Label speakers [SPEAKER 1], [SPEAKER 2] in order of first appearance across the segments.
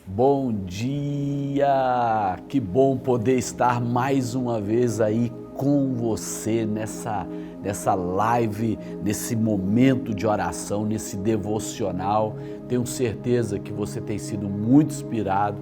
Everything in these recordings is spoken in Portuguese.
[SPEAKER 1] Bom dia! Que bom poder estar mais uma vez aí com você nessa live, nesse momento de oração, nesse devocional. Tenho certeza que você tem sido muito inspirado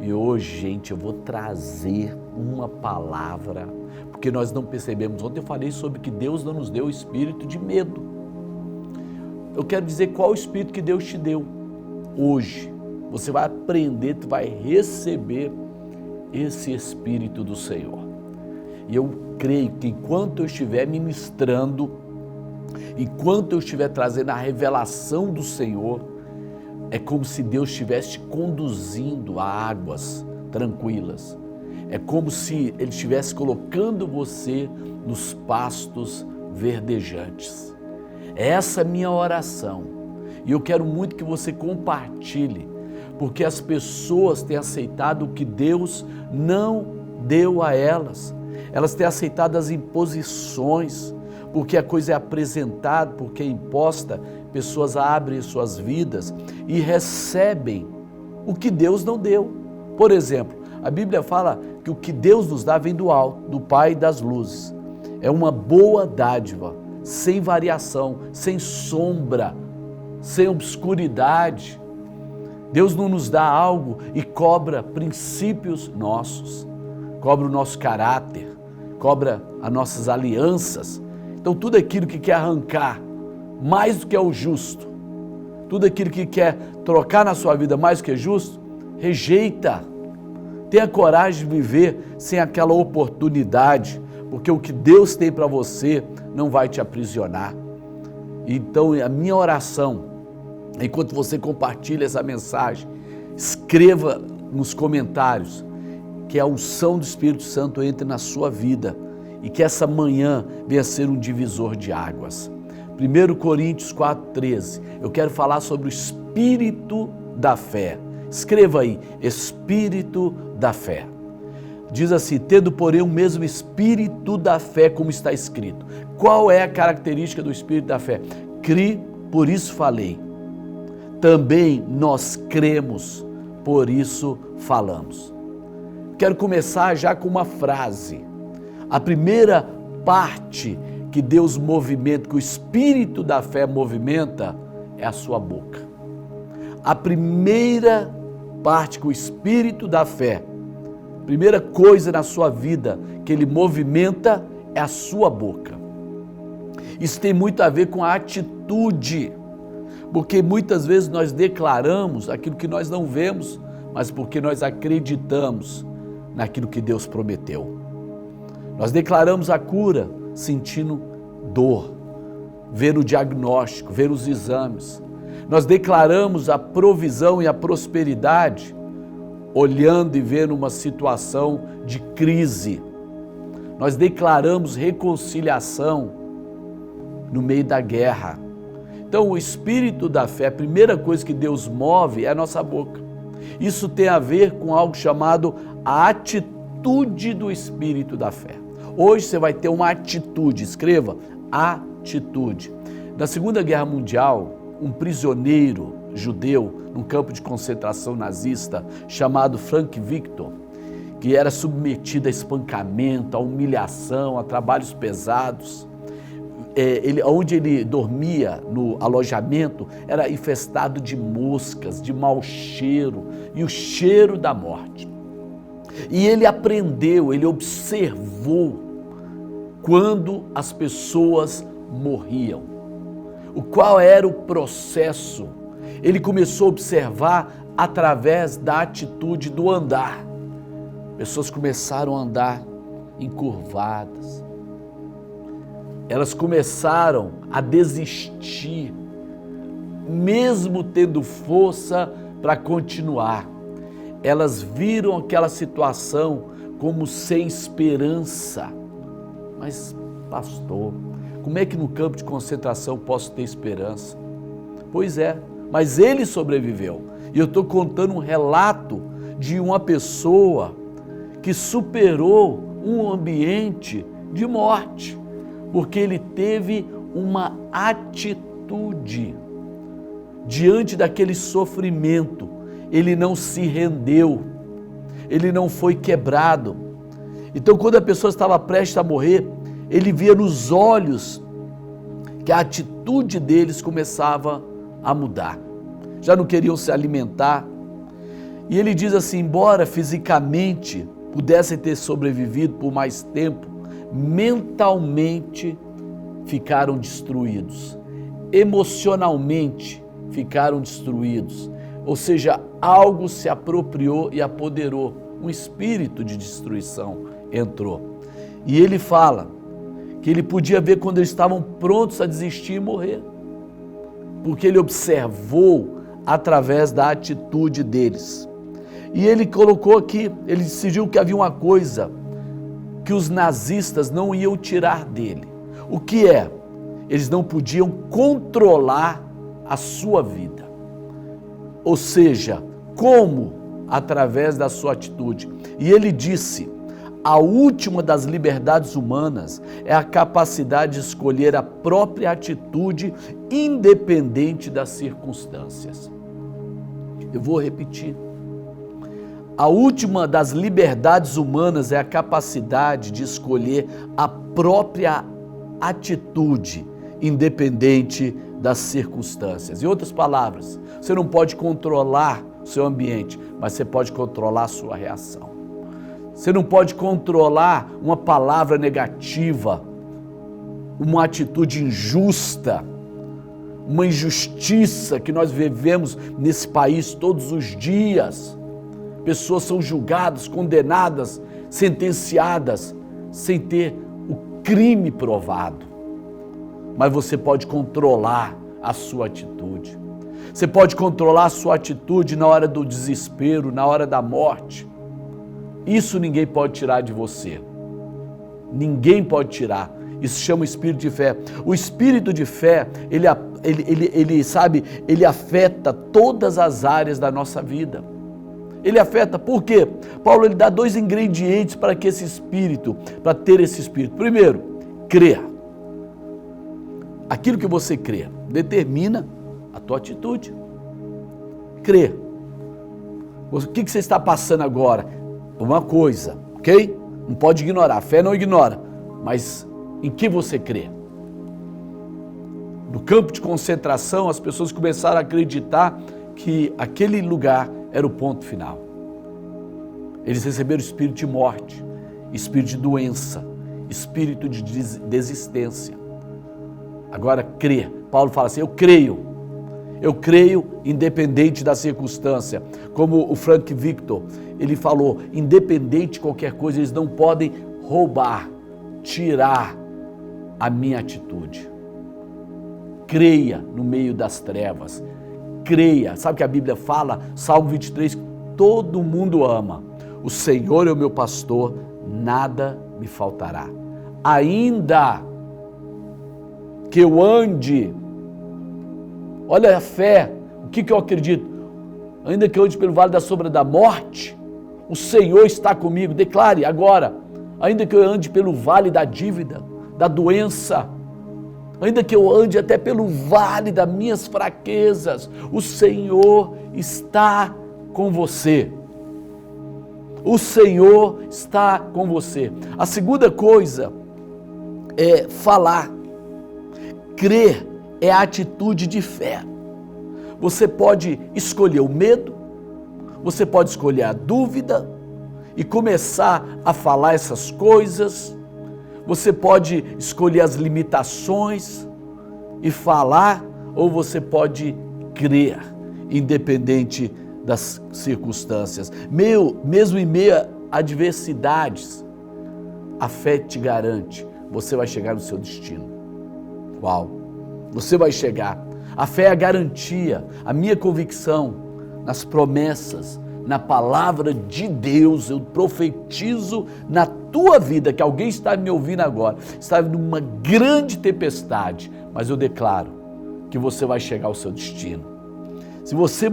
[SPEAKER 1] e hoje, gente, eu vou trazer uma palavra, porque nós não percebemos. Ontem eu falei sobre que Deus não nos deu o espírito de medo. Eu quero dizer qual o espírito que Deus te deu hoje. Você vai aprender, tu vai receber esse Espírito do Senhor. E eu creio que enquanto eu estiver ministrando, enquanto eu estiver trazendo a revelação do Senhor, é como se Deus estivesse te conduzindo a águas tranquilas. É como se Ele estivesse colocando você nos pastos verdejantes. Essa é a minha oração. E eu quero muito que você compartilhe, porque as pessoas têm aceitado o que Deus não deu a elas. Elas têm aceitado as imposições, porque a coisa é apresentada, porque é imposta, pessoas abrem suas vidas e recebem o que Deus não deu. Por exemplo, a Bíblia fala que o que Deus nos dá vem do alto, do Pai das luzes. É uma boa dádiva, sem variação, sem sombra, sem obscuridade. Deus não nos dá algo e cobra princípios nossos, cobra o nosso caráter, cobra as nossas alianças. Então tudo aquilo que quer arrancar mais do que é o justo, tudo aquilo que quer trocar na sua vida mais do que é justo, rejeita. Tenha coragem de viver sem aquela oportunidade, porque o que Deus tem para você não vai te aprisionar. Então a minha oração, enquanto você compartilha essa mensagem, escreva nos comentários que a unção do Espírito Santo entre na sua vida e que essa manhã venha ser um divisor de águas. 1 Coríntios 4,13, eu quero falar sobre o Espírito da fé. Escreva aí, Espírito da fé. Diz assim, tendo porém o mesmo Espírito da fé, como está escrito. Qual é a característica do Espírito da fé? Cri, por isso falei. Também nós cremos, por isso falamos. Quero começar já com uma frase. A primeira parte que Deus movimenta, que o Espírito da fé movimenta, é a sua boca. A primeira parte que o Espírito da fé, primeira coisa na sua vida que ele movimenta é a sua boca. Isso tem muito a ver com a atitude, porque muitas vezes nós declaramos aquilo que nós não vemos, mas porque nós acreditamos naquilo que Deus prometeu. Nós declaramos a cura sentindo dor, ver o diagnóstico, ver os exames. Nós declaramos a provisão e a prosperidade olhando e vendo uma situação de crise. Nós declaramos reconciliação no meio da guerra. Então, o Espírito da fé, a primeira coisa que Deus move é a nossa boca. Isso tem a ver com algo chamado a atitude do Espírito da fé. Hoje você vai ter uma atitude, escreva, atitude. Na Segunda Guerra Mundial, um prisioneiro judeu num campo de concentração nazista chamado Frank Victor, que era submetido a espancamento, a humilhação, a trabalhos pesados, onde ele dormia no alojamento era infestado de moscas, de mau cheiro e o cheiro da morte. E ele aprendeu, ele observou quando as pessoas morriam. Qual era o processo? Ele começou a observar através da atitude do andar. Pessoas começaram a andar encurvadas. Elas começaram a desistir, mesmo tendo força para continuar. Elas viram aquela situação como sem esperança. Mas, pastor, como é que no campo de concentração posso ter esperança? Pois é, mas ele sobreviveu. E eu estou contando um relato de uma pessoa que superou um ambiente de morte, porque ele teve uma atitude atitude. Diante daquele sofrimento, ele não se rendeu, ele não foi quebrado. Então, quando a pessoa estava prestes a morrer, ele via nos olhos que a atitude deles começava a mudar. Já não queriam se alimentar. E ele diz assim, embora fisicamente pudessem ter sobrevivido por mais tempo, mentalmente ficaram destruídos, emocionalmente ficaram destruídos, ou seja, algo se apropriou e apoderou, um espírito de destruição entrou. E ele fala que ele podia ver quando eles estavam prontos a desistir e morrer, porque ele observou através da atitude deles. E ele colocou aqui, ele decidiu que havia uma coisa que os nazistas não iam tirar dele. O que é? Eles não podiam controlar a sua vida. Ou seja, como? Através da sua atitude. E ele disse, a última das liberdades humanas é a capacidade de escolher a própria atitude independente das circunstâncias. Eu vou repetir. A última das liberdades humanas é a capacidade de escolher a própria atitude, independente das circunstâncias. Em outras palavras, você não pode controlar o seu ambiente, mas você pode controlar a sua reação. Você não pode controlar uma palavra negativa, uma atitude injusta, uma injustiça que nós vivemos nesse país todos os dias. Pessoas são julgadas, condenadas, sentenciadas, sem ter o crime provado. Mas você pode controlar a sua atitude. Você pode controlar a sua atitude na hora do desespero, na hora da morte. Isso ninguém pode tirar de você. Ninguém pode tirar. Isso chama espírito de fé. O espírito de fé, ele afeta todas as áreas da nossa vida. Ele afeta, por quê? Paulo ele dá 2 ingredientes para que esse espírito, para ter esse espírito. Primeiro, crer. Aquilo que você crê determina a tua atitude. Crer. O que você está passando agora? Uma coisa, ok? Não pode ignorar, a fé não ignora, mas em que você crê? No campo de concentração, as pessoas começaram a acreditar que aquele lugar era o ponto final. Eles receberam espírito de morte, espírito de doença, espírito de desistência. Agora, crer. Paulo fala assim, eu creio independente da circunstância. Como o Frank Victor, ele falou, independente de qualquer coisa, eles não podem roubar, tirar a minha atitude. Creia no meio das trevas. Creia. Sabe o que a Bíblia fala? Salmo 23, todo mundo ama. O Senhor é o meu pastor, nada me faltará. Ainda que eu ande, olha a fé, o que eu acredito? Ainda que eu ande pelo vale da sombra da morte, o Senhor está comigo. Declare agora, ainda que eu ande pelo vale da dívida, da doença, ainda que eu ande até pelo vale das minhas fraquezas, o Senhor está com você. O Senhor está com você. A segunda coisa é falar. Crer é a atitude de fé. Você pode escolher o medo, você pode escolher a dúvida e começar a falar essas coisas. Você pode escolher as limitações e falar, ou você pode crer, independente das circunstâncias. Mesmo em meio a adversidades, a fé te garante, você vai chegar no seu destino. Uau! Você vai chegar. A fé é a garantia, a minha convicção nas promessas, na palavra de Deus. Eu profetizo na tua vida, que alguém está me ouvindo agora, está numa grande tempestade, mas eu declaro que você vai chegar ao seu destino. Se você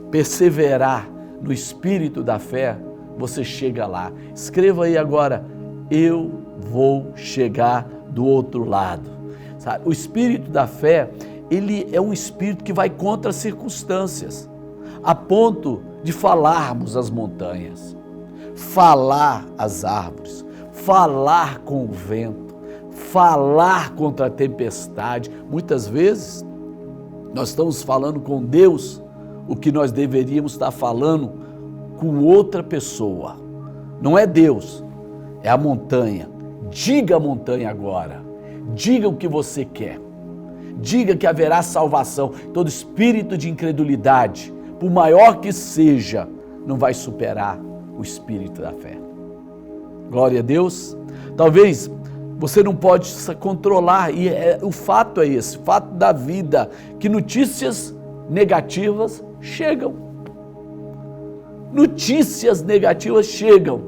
[SPEAKER 1] perseverar no espírito da fé, você chega lá. Escreva aí agora, eu vou chegar do outro lado. sabe? O espírito da fé, ele é um espírito que vai contra as circunstâncias, a ponto de falarmos às montanhas, falar às árvores, falar com o vento, falar contra a tempestade. Muitas vezes nós estamos falando com Deus o que nós deveríamos estar falando com outra pessoa. Não é Deus, é a montanha. Diga à montanha agora, diga o que você quer, diga que haverá salvação. Todo espírito de incredulidade, por maior que seja, não vai superar o espírito da fé. Glória a Deus. Talvez você não pode se controlar, e o fato é esse, o fato da vida, que notícias negativas chegam. Notícias negativas chegam,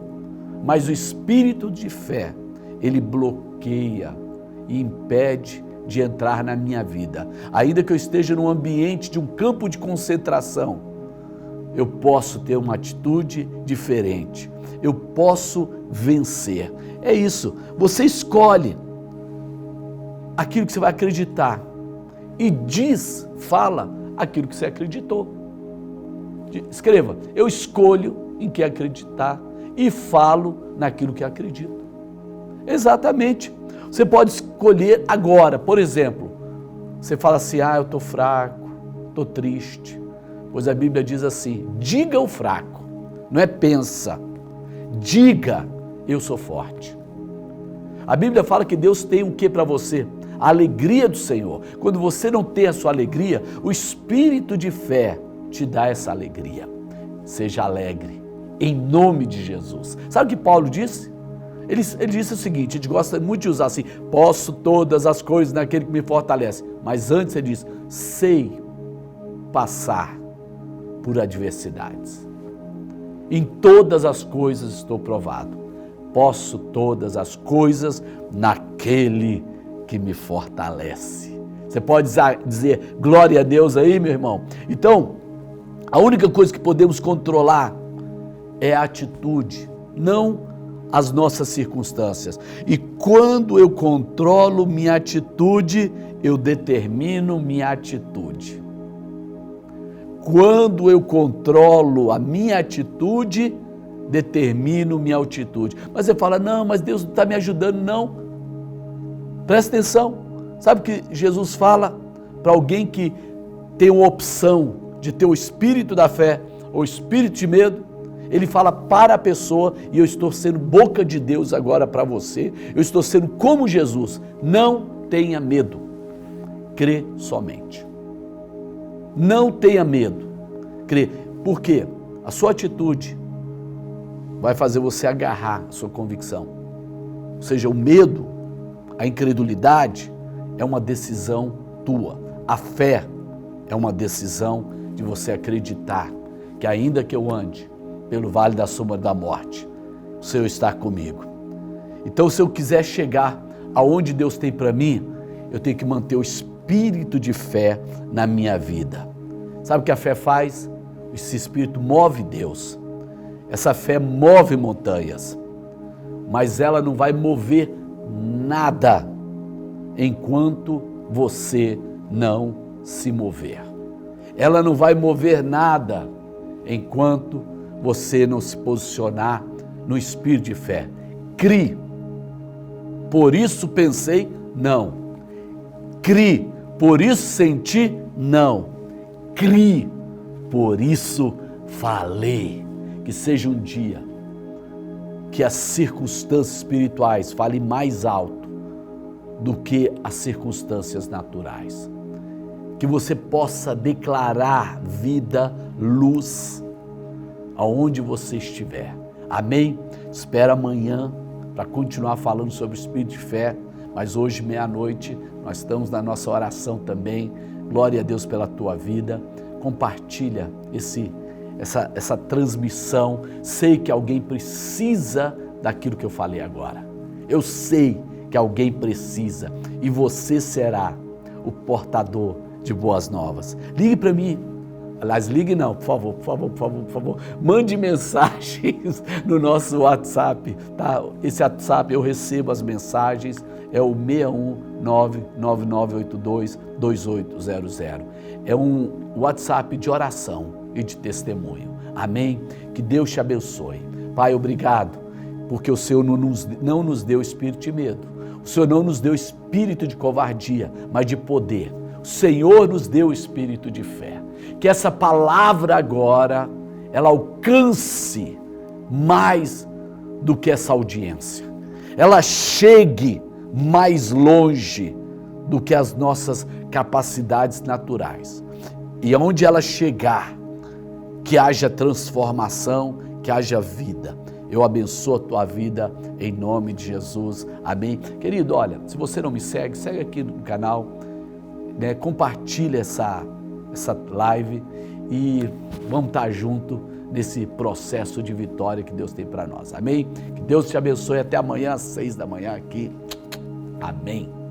[SPEAKER 1] mas o espírito de fé, ele bloqueia e impede de entrar na minha vida. Ainda que eu esteja num ambiente de um campo de concentração, eu posso ter uma atitude diferente, eu posso vencer. É isso, você escolhe aquilo que você vai acreditar e fala aquilo que você acreditou. Escreva, eu escolho em que acreditar e falo naquilo que acredito. Exatamente. Você pode escolher agora, por exemplo, você fala assim, eu estou fraco, estou triste. Pois a Bíblia diz assim, diga o fraco, não é pensa, diga, eu sou forte. A Bíblia fala que Deus tem o que para você? A alegria do Senhor. Quando você não tem a sua alegria, o espírito de fé te dá essa alegria. Seja alegre, em nome de Jesus. Sabe o que Paulo disse? Ele disse o seguinte, a gente gosta muito de usar assim, posso todas as coisas naquele que me fortalece. Mas antes ele diz, sei passar por adversidades. Em todas as coisas estou provado. Posso todas as coisas naquele que me fortalece. Você pode dizer glória a Deus aí, meu irmão? Então, a única coisa que podemos controlar é a atitude, não as nossas circunstâncias. E quando eu controlo minha atitude, eu determino minha atitude. Quando eu controlo a minha atitude, determino minha atitude. Mas você fala, não, mas Deus não está me ajudando, não. Presta atenção. Sabe o que Jesus fala para alguém que tem uma opção de ter o espírito da fé ou o espírito de medo? Ele fala para a pessoa, e eu estou sendo boca de Deus agora para você, eu estou sendo como Jesus, não tenha medo, crê somente. Não tenha medo, crê. Por quê? A sua atitude vai fazer você agarrar a sua convicção. Ou seja, o medo, a incredulidade é uma decisão tua. A fé é uma decisão de você acreditar que ainda que eu ande pelo vale da sombra da morte, o Senhor está comigo. Então, se eu quiser chegar aonde Deus tem para mim, eu tenho que manter o espírito de fé na minha vida. Sabe o que a fé faz? Esse espírito move Deus. Essa fé move montanhas, mas ela não vai mover nada enquanto você não se mover. Ela não vai mover nada enquanto você não se posicionar no espírito de fé. Crie. Por isso pensei, não. Crie. Por isso senti, não. Crie. Por isso falei. Que seja um dia que as circunstâncias espirituais falem mais alto do que as circunstâncias naturais. Que você possa declarar vida, luz, aonde você estiver. Amém? Espera amanhã para continuar falando sobre o espírito de fé, mas hoje, meia-noite, nós estamos na nossa oração também. Glória a Deus pela tua vida. Compartilha essa transmissão. Sei que alguém precisa daquilo que eu falei agora. Eu sei que alguém precisa e você será o portador de boas novas. Ligue para mim, Aliás, ligue não, por favor, por favor, por favor, por favor. Mande mensagens no nosso WhatsApp, tá? Esse WhatsApp eu recebo as mensagens, é o 61999822800. É um WhatsApp de oração e de testemunho. Amém? Que Deus te abençoe. Pai, obrigado, porque o Senhor não nos deu espírito de medo. O Senhor não nos deu espírito de covardia, mas de poder. O Senhor nos deu espírito de fé. Que essa palavra agora, ela alcance mais do que essa audiência. Ela chegue mais longe do que as nossas capacidades naturais. E onde ela chegar, que haja transformação, que haja vida. Eu abençoo a tua vida em nome de Jesus. Amém. Querido, olha, se você não me segue, segue aqui no canal, né? Compartilha essa live e vamos estar junto nesse processo de vitória que Deus tem para nós. Amém? Que Deus te abençoe até amanhã às 6 da manhã aqui. Amém.